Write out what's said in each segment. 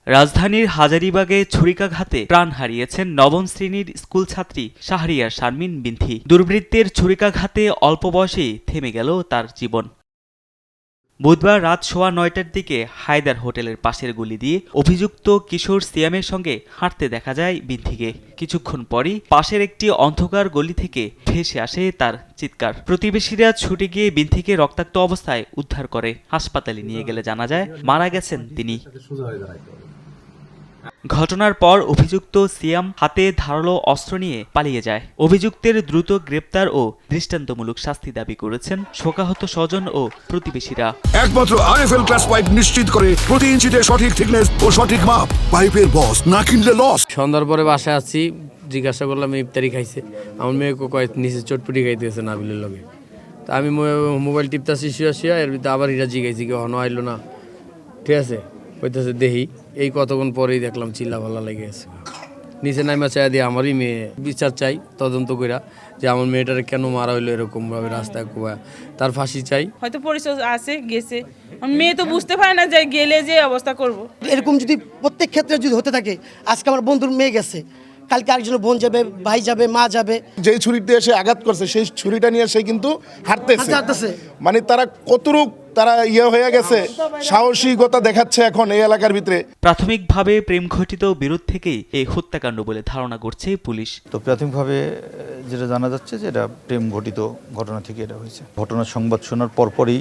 রাজধানীর হাজারীবাগে ছুরিকাঘাতে প্রাণ হারিয়েছেন নবম শ্রেণীর স্কুল ছাত্রী শাহরিয়ার শারমিন বিন্থি। দুর্বৃত্তের ছুরিকাঘাতে অল্প বয়সেই থেমে গেল তার জীবন। বুধবার রাত 9:15টার দিকে হায়দার হোটেলের পাশের গলি দিয়ে অভিযুক্ত কিশোর সিয়ামের সঙ্গে হাঁটতে দেখা যায় বিন্থিকে। কিছুক্ষণ পরই পাশের একটি অন্ধকার গলি থেকে ভেসে আসে তার চিৎকার। প্রতিবেশীরা ছুটে গিয়ে বিন্থিকে রক্তাক্ত অবস্থায় উদ্ধার করে হাসপাতালে নিয়ে গেলে জানা যায় মারা গেছেন তিনি। ঘটনার পর অভিযুক্ত সিয়াম হাতে ধারালো অস্ত্র নিয়ে পালিয়ে যায়। অভিযুক্তের দ্রুত গ্রেপ্তার ও দৃষ্টান্তমূলক শাস্তি দাবি করেছেন শোকাহত স্বজন ও প্রতিবেশীরা। একমাত্র আরএফএল ক্লাস পাইপ নিশ্চিত করে প্রতি ইঞ্চিতে সঠিক থিকনেস ও সঠিক মাপ। পাইপের বস, না কিনলে লস। সন্ধ্যার পরে বাসায় আসছি, জিজ্ঞাসা করলাম ইফতারি খাইছে। আমার মেয়েকে কয়েক নিচে চটপটি খাইতেছে নাবিলের লগে। তা আমি মোবাইল টিপতাছি শুয়া এর ভিতরে আবার এটা জিগাইছি কি হনো আইলো না, ঠিক আছে কইতেছে দেহি। এই কতক্ষণ পরেই দেখলাম চিল্লা ভাল্লা লেগে গেছে। নিচে নাইমা চাই দিয়ে আমারই মেয়ে বিচার চাই তদন্ত কইরা যে আমার মেয়েটারে কেন মারা হইলো এরকম ভাবে রাস্তায় কোয়া, তার ফাঁসি চাই। হয়তো পরিচয় আছে গেছে, মেয়ে তো বুঝতে পারে না যে গেলে যে অবস্থা করব। এরকম যদি প্রত্যেক ক্ষেত্রে যদি হতে থাকে, আজকে আমার বন্ধুর মেয়ে গেছে, কালকে আরেকজন বোন যাবে, ভাই যাবে, মা যাবে। যে ছুরিটা এসে আঘাত করছে সেই ছুরিটা নিয়ে সে কিন্তু হাঁটতেছে। মানে তারা কতটুক তারা হয়ে গেছে, সাহসিকতা দেখাচ্ছে এখন এই এলাকার ভিতরে। প্রাথমিকভাবে প্রেম ঘটিত বিরোধ থেকেই এই হত্যাকাণ্ড বলে ধারণা করছে পুলিশ। তো প্রাথমিকভাবে যেটা জানা যাচ্ছে যে এটা প্রেম ঘটিত ঘটনা থেকে এটা হয়েছে। ঘটনার সংবাদ শোনার পরপরই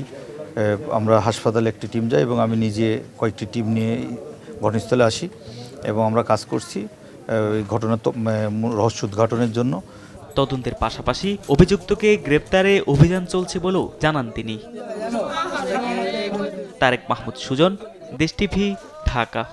আমরা হাসপাতালে একটি টিম যাই এবং আমি নিজে কয়েকটি টিম নিয়ে ঘটনাস্থলে আসি এবং আমরা কাজ করছি ঘটনার রহস্য উদ্ঘাটনের জন্য। তদন্তের পাশাপাশি অভিযুক্তকে গ্রেপ্তারে অভিযান চলছে বলেও জানান তিনি। তারেক মাহমুদ সুজন, দেশ টিভি, ঢাকা।